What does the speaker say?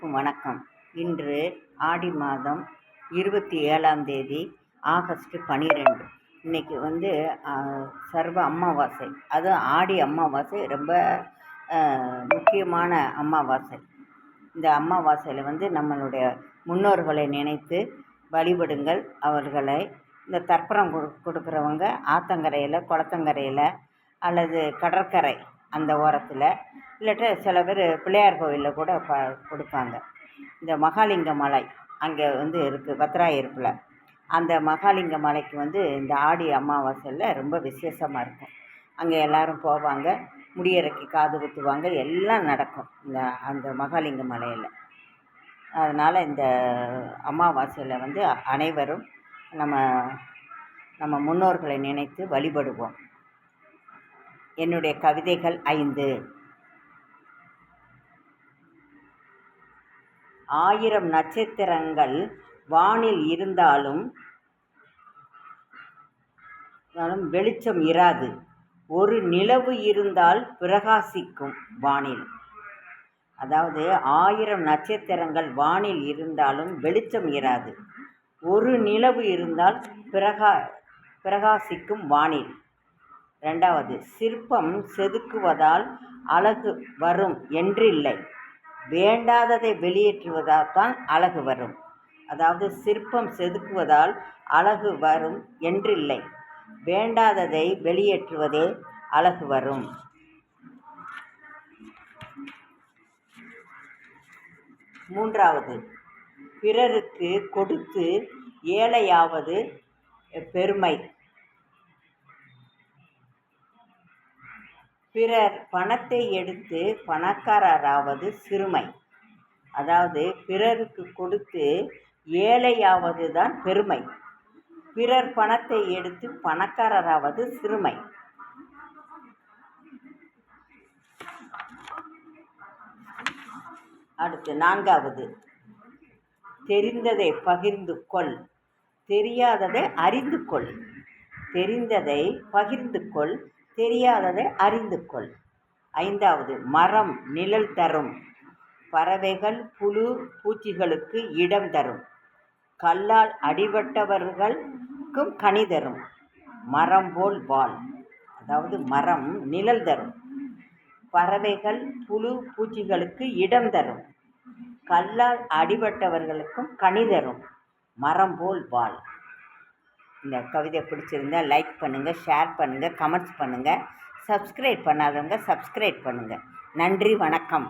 அனைவருக்கும் வணக்கம். இன்று ஆடி மாதம் 27ஆம் தேதி ஆகஸ்ட் 12. இன்றைக்கி சர்வ அமாவாசை. அதுவும் ஆடி அமாவாசை ரொம்ப முக்கியமான அமாவாசை. இந்த அமாவாசையில் நம்மளுடைய முன்னோர்களை நினைத்து வழிபடுங்கள். அவர்களை இந்த தர்ப்பணம் கொடுக்குறவங்க ஆற்றங்கரையில், குளத்தங்கரையில் அல்லது கடற்கரை அந்த ஓரத்தில், இல்லாட்ட சில பேர் பிள்ளையார் கோவிலில் கூட கொடுப்பாங்க. இந்த மகாலிங்க மலை அங்கே இருக்குது, பத்ராயிருப்பில். அந்த மகாலிங்க மலைக்கு இந்த ஆடி அமாவாசையில் ரொம்ப விசேஷமாக இருக்கும். அங்கே எல்லோரும் போவாங்க, முடியறைக்கு காது குத்துவாங்க, எல்லாம் நடக்கும் அந்த மகாலிங்க மலையில். அதனால் இந்த அமாவாசையில் அனைவரும் நம்ம முன்னோர்களை நினைத்து வழிபடுவோம். என்னுடைய கவிதைகள் 5. 1000 நட்சத்திரங்கள் வானில் இருந்தாலும் வெளிச்சம் இராது. ஒரு நிலவு இருந்தால் பிரகாசிக்கும் வானில். அதாவது 1000 நட்சத்திரங்கள் வானில் இருந்தாலும் வெளிச்சம் இராது. ஒரு நிலவு இருந்தால் பிரகாசிக்கும் வானில். 2வது, சிற்பம் செதுக்குவதால் அழகு வரும் என்றில்லை, வேண்டாததை வெளியேற்றுவதால் தான் அழகு வரும். அதாவது சிற்பம் செதுக்குவதால் அழகு வரும் என்றில்லை, வேண்டாததை வெளியேற்றுவதே அழகு வரும். 3வது, பிறருக்கு கொடுத்து ஏழையாவது பெருமை. பிறர் பணத்தை எடுத்து பணக்காரராவது சிறுமை. அதாவது பிறருக்கு கொடுத்து ஏழையாவது தான் பெருமை, பிறர் பணத்தை எடுத்து பணக்காரராவது சிறுமை. அடுத்து 4வது, தெரிந்ததை பகிர்ந்து கொள், தெரியாததை அறிந்து கொள். தெரிந்ததை பகிர்ந்து கொள், தெரியாததை அறிந்து கொள். 5வது, மரம் நிழல் தரும், பறவைகள் புழு பூச்சிகளுக்கு இடம் தரும், கல்லால் அடிபட்டவர்களுக்கும் கனி தரும், மரம் போல் வாழ். அதாவது மரம் நிழல் தரும், பறவைகள் புழு பூச்சிகளுக்கு இடம் தரும், கல்லால் அடிபட்டவர்களுக்கும் கனி தரும், மரம் போல் வாழ். இந்த கவிதை பிடிச்சிருந்தால் லைக் பண்ணுங்கள், ஷேர் பண்ணுங்கள், கமெண்ட்ஸ் பண்ணுங்கள். சப்ஸ்கிரைப் பண்ணாதவங்க சப்ஸ்கிரைப் பண்ணுங்கள். நன்றி, வணக்கம்.